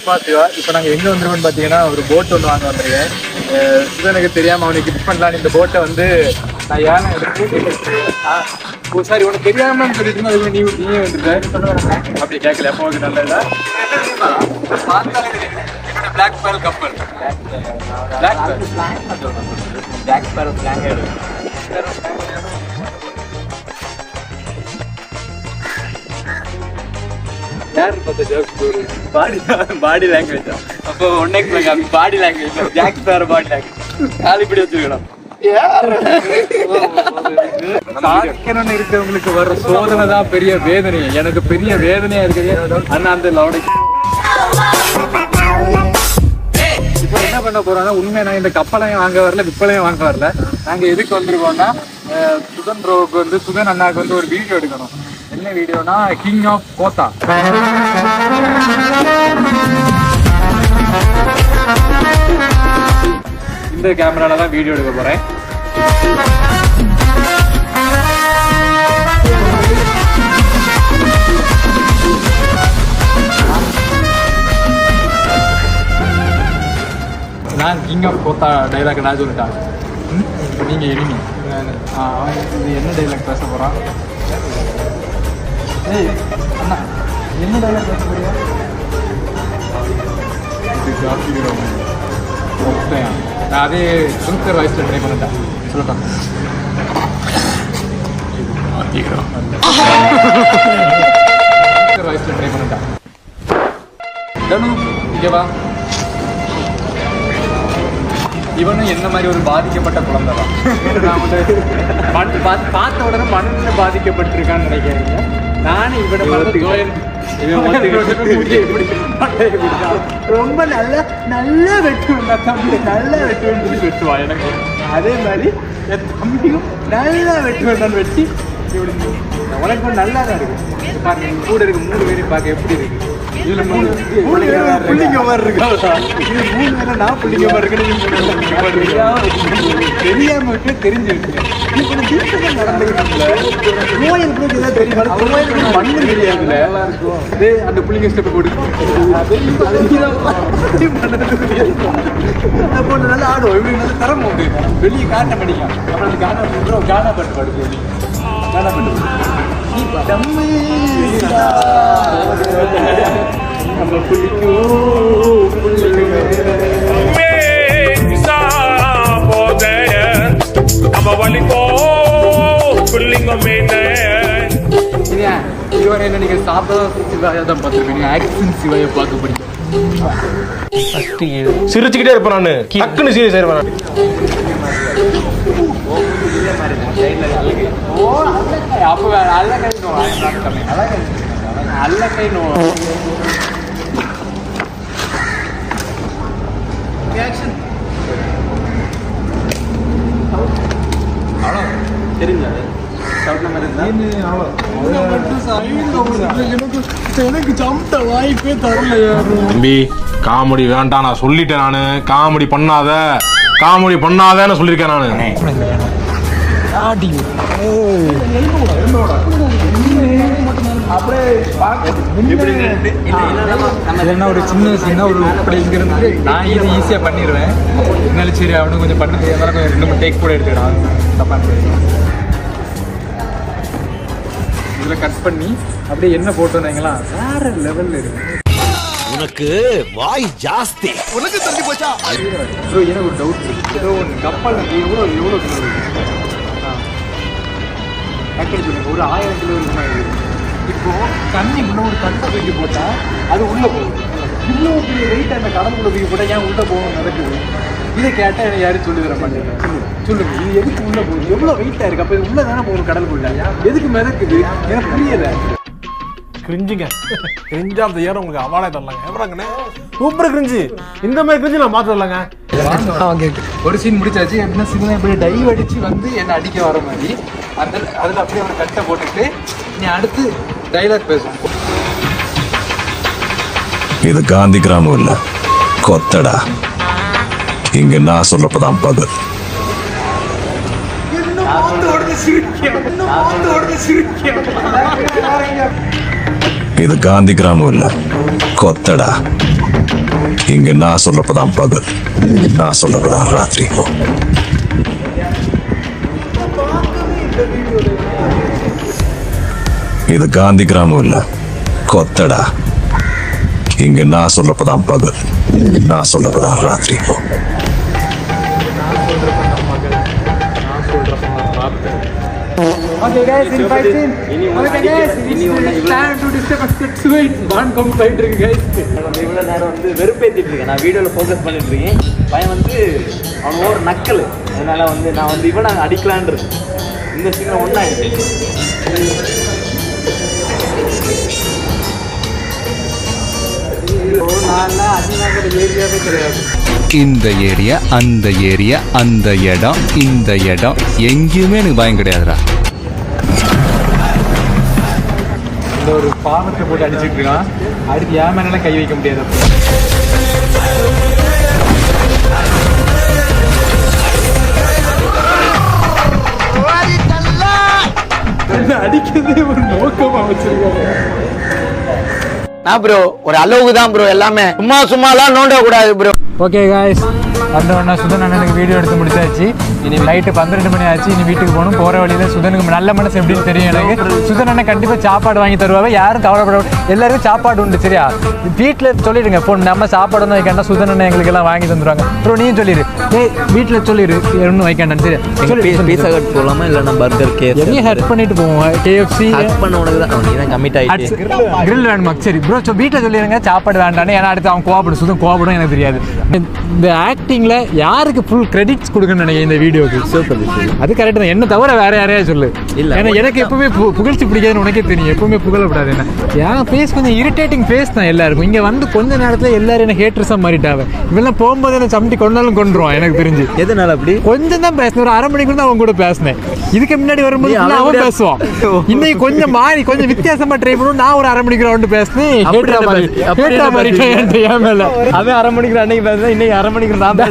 சிவா. இப்போ நாங்கள் எங்கே வந்துருக்கோம்னு பார்த்தீங்கன்னா ஒரு போட் ஒன்று வாங்க வந்திருக்கேன். இது எனக்கு தெரியாமல் அவனுக்கு கிஃப்ட் பண்ணலான்னு இந்த போட்டை வந்து நான் ஏன்னா எடுத்து சாரி உனக்கு தெரியாமன்னு சொல்லிட்டு இருந்தா அதுக்கு நீயே வந்துருக்க அப்படி கேட்கல. அப்போ ஓகே நல்லதா பிளாக் பேரல் கப்பல் பிளாக் பேரல் பிளாக் யார் பார்த்த பாடி லாங்குவேஜ் அப்போ ஒன்னே பாடி லாங்குவேஜ் ஜாக் வேற பாடி லாங்குவேஜ் காலிப்படி வச்சிருக்கணும். இருக்கிறவங்களுக்கு வர்ற சோதனை தான் பெரிய வேதனை. எனக்கு பெரிய வேதனையா இருக்குது. ஆனா அந்த இப்போ என்ன பண்ண போறோம்னா உண்மையா நான் இந்த கப்பலையும் வாங்க வரல விப்பலையும் வாங்க வரல. நாங்க எதுக்கு வந்திருக்கோம்னா சுதன் ப்ரோவுக்கு வந்து சுதன் அண்ணாவுக்கு வந்து ஒரு வீடியோ எடுக்கணும். என்ன வீடியோனா கிங் ஆஃப் கோத்தா. இந்த கேமரால தான் வீடியோ எடுக்க போறேன். நான் கிங் ஆஃப் கோத்தா டைலாக் நான் சொல்லிட்டேன். நீங்க எனிமி. இது என்ன டைலாக் பேச போறான்? ஏய் அண்ணா என்ன டைலாக் பேச போறியா? நான் அதே சுங்கர் வாய்ஸ்ல ட்ரை பண்ணிட்டேன். சொல்லட்டான் வாய்ஸ்ல ட்ரை பண்ணிட்டேன். தனு இங்கேவா. இவனும் என்ன மாதிரி ஒரு பாதிக்கப்பட்ட குழந்தை தான். நான் வந்து பார்த்த உடனே மண்ணில் பாதிக்கப்பட்டிருக்கான்னு நினைக்கிறீங்க. நானும் இவனை ரொம்ப நல்லா வெட்டுவேன் தம்பி, நல்லா வெட்டுவேன் வெட்டுவான். எனக்கு அதே மாதிரி என் தம்பியும் நல்லா வெட்டுவேன் வெட்டி இப்படி உனக்கு நல்லா தான் இருக்கு. பாருங்க கூட இருக்கு 3 பேரையும் பார்க்க எப்படி இருக்கு. இதுல 3 புள்ளிங்க மாதிரி இருக்கா? இது 3 பேரை நான் புள்ளிங்க மாதிரி இருக்குன்னு தெரியாம விட்டு தெரிஞ்சிருக்கு. மண்ணு தெரியாதுல அந்த புள்ளிங்க ஸ்டெப் போட்டு நல்லா ஆடுவோம். எப்படி நல்லா தரம் உண்டு. வெளியே காட்ட மாட்டேங்க. அப்புறம் கானா பாட்டு பாடுவோம். கானா பாட்டு நம்ம இவரை நீங்க சாப்பிட சிவாயதான் பார்த்துருப்பீங்க. ஆக்ஷன் சிவாயை பார்க்க பிடிக்கும். சிரிச்சுக்கிட்டே இருப்பேன் நானு. டக்குன்னு சீரியஸ் ஆயிருவேன். அப்போ அல்ல கை நோ அல்ல கை நோ எனக்கு சமத்த வாய்ப்பே தரல. தம்பி காமெடி வேண்டாம் நான் சொல்லிட்டேன். நானு காமெடி பண்ணாதன்னு சொல்லியிருக்கேன் நானு. ஒரு சின்ன சின்ன ஒரு இங்கிருந்து நான் இது ஈஸியா பண்ணிடுவேன். இருந்தாலும் சரி அவனு கொஞ்சம் பண்ண தெரியாத கொஞ்சம் 2 3 டேக் கூட எடுத்துக்கிடான். இதுல கட் பண்ணி அப்படியே என்ன போட்டோன்னீங்களா வேற லெவல்ல இருக்கு. உனக்கு வாய் ஜாஸ்தி. உனக்கு தள்ளி போச்சா? எனக்கு ஒரு டவுட் இருக்கு. ஏதோ ஒன்று கப்பல் எவ்வளோ ஒரு 1000 கிலோ இருக்குமா? இப்போ தண்ணி உள்ள ஒரு கட்டை தூக்கி போட்டா அது உள்ள போகும். இவ்வளோ பெரிய வெயிட் அந்த கடலுக்குள்ள தூக்கி போட்டா ஏன் உள்ள போகும் நடக்குது? இதை கேட்டால் எனக்கு யாரும் சொல்லி தர மாட்டேங்க. சொல்லுங்க இது எதுக்கு உள்ள போகுது? எவ்வளோ வெயிட்டாக இருக்கு? அப்போ உள்ள தானே போகணும் கடலுக்குள்ள. எதுக்கு மிதக்குது? எனக்கு புரியல. கிரிஞ்சுங்க கிரிஞ்சா அந்த ஏற உங்களுக்கு அவார்டே தரலாங்க. எவ்வளோங்கண்ணே சூப்பர் கிரிஞ்சு. இந்த மாதிரி கிரிஞ்சு நான் பார்த்து தரலாங்க. ஒரு சீன் முடிச்சாச்சு. எப்படின்னா சின்ன இப்படி டைவ் அடிச்சு வந்து என்னை அடிக்க வர மாதிரி அதில் அப்படியே ஒரு கட்டை போட்டுட்டு நீ அடுத்து டைலாக் பேசுவோம். இது காந்தி கிராமம் இல்ல, கொத்தடா. இங்க நான் சொல்லப்பதான் பகல். இது காந்தி கிராமம் இல்ல, கொத்தடா. இங்க நான் சொல்லப்பதான் பகல், நான் சொல்லப்பதான் ராத்திரி. இது காந்தி கிராமம் இல்ல, கொத்தடா. இங்க நான் சொல்லப்பதான் பகல், நான் சொல்லப்பதான் ராத்திரி. Okay guys, in fight scene. Okay guys, it's time to disturb us. Sweet, one come fight இருக்கு guys. இவ்வளோ நேரம் வந்து வெறுப்பேற்றிட்டு இருக்கேன். நான் வீடியோவில் ஃபோக்கஸ் பண்ணிட்டு இருக்கேன். பையன் வந்து அவன் ஒரு நக்கல். அதனால வந்து நான் வந்து இவனை அடிக்கலான் இந்த சீனில் ஒன்றாயிடுச்சு. ஏரியாவே கிடையாது. இந்த ஏரியா, அந்த ஏரியா, அந்த இடம், இந்த இடம் எங்கேயுமே எனக்கு பயம் கிடையாதுடா. இந்த ஒரு பாவத்தை போட்டு அடிச்சுட்டு இருக்கான். அடுத்து ஏன் மேல கை வைக்க முடியாது. அடிக்கிறதே ஒரு நோக்கமா வச்சிருக்காங்க. நான் ப்ரோ ஒரு அளவுக்கு தான் ப்ரோ, எல்லாமே சும்மாலாம் நோண்ட கூடாது ப்ரோ. ஓகே காய்ஸ், வந்தோடனே சுதன் அண்ணனுக்கு வீடியோ எடுத்து முடிச்சாச்சு. இனி நைட்டு 12 மணி ஆச்சு. இனி வீட்டுக்கு போகணும். போகிற வழியில் சுதனுக்கு நல்ல மனசு எப்படின்னு தெரியும் எனக்கு. சுதன் அண்ணன் கண்டிப்பாக சாப்பாடு வாங்கி தருவாங்க. யாரும் கவலைப்பட, எல்லாருக்கும் சாப்பாடு உண்டு. சரியா, வீட்டில் சொல்லிடுங்க ஃபோன், நம்ம சாப்பாடு ஒன்று வைக்காண்டா சுதன் அண்ணன் எங்களுக்கு எல்லாம் வாங்கி தந்துடுவாங்க. அப்புறம் நீயும் சொல்லிடு, ஏய் வீட்டில் சொல்லிடு ஒன்றும் வைக்காண்டான்னு. சரி, பீஸா கட் போகலாமா இல்லைன்னா பர்கர் எதையும் ஹட் பண்ணிட்டு போவோம். KFC ஹட் பண்ண உனக்கு தான், நீ தான் கமிட் ஆகிடுச்சு. கிரில் வேணுமா? சரி ப்ரோ, வீட்டில் சொல்லிடுங்க சாப்பாடு வேண்டான்னு. ஏன்னா அடுத்து அவன் கோவப்படும், சுதன் கோவப்படும் எனக்கு தெரியாது. இந்த ஆக்டிங்கில் யாருக்கு ஃபுல் கிரெடிட்ஸ் கொடுக்கணும்னு நினைக்கிறேன் இந்த வீடியோக்கு. சூப்பர். அது கரெக்ட் தான். என்ன தவிர வேற யாரையா சொல்லு. இல்ல, ஏன்னா எனக்கு எப்பவுமே புகழ்ச்சி பிடிக்காதுன்னு உனக்கே தெரியும். எப்பவுமே புகழப்படாது. என்ன என் ஃபேஸ் கொஞ்சம் இரிட்டேட்டிங் ஃபேஸ் தான் எல்லாருக்கும். இங்கே வந்து கொஞ்ச நேரத்தில் எல்லாரும் என்ன ஹேட்டர்ஸாக மாறிட்டாங்க. இவெல்லாம் போகும்போது என்ன சமட்டி கொண்டாலும் கொண்டுருவான் எனக்கு தெரிஞ்சு. எதனால அப்படி? கொஞ்சம் தான் பேசினேன், ஒரு அரை மணிக்கு தான் அவன் கூட பேசினேன். இதுக்கு முன்னாடி வரும்போது அவன் பேசுவான். இன்னைக்கு கொஞ்சம் மாறி கொஞ்சம் வித்தியாசமா ட்ரை பண்ணுவோம். நான் ஒரு அரை மணிக்கு ரவுண்டு பேசினேன். ஹேட்டரா மாறிட்டேன் என் மேல. அவன் அரை மணிக்கு அன்னைக்கு பேசுறேன், இன்னைக்கு அரை மணிக்கு நான்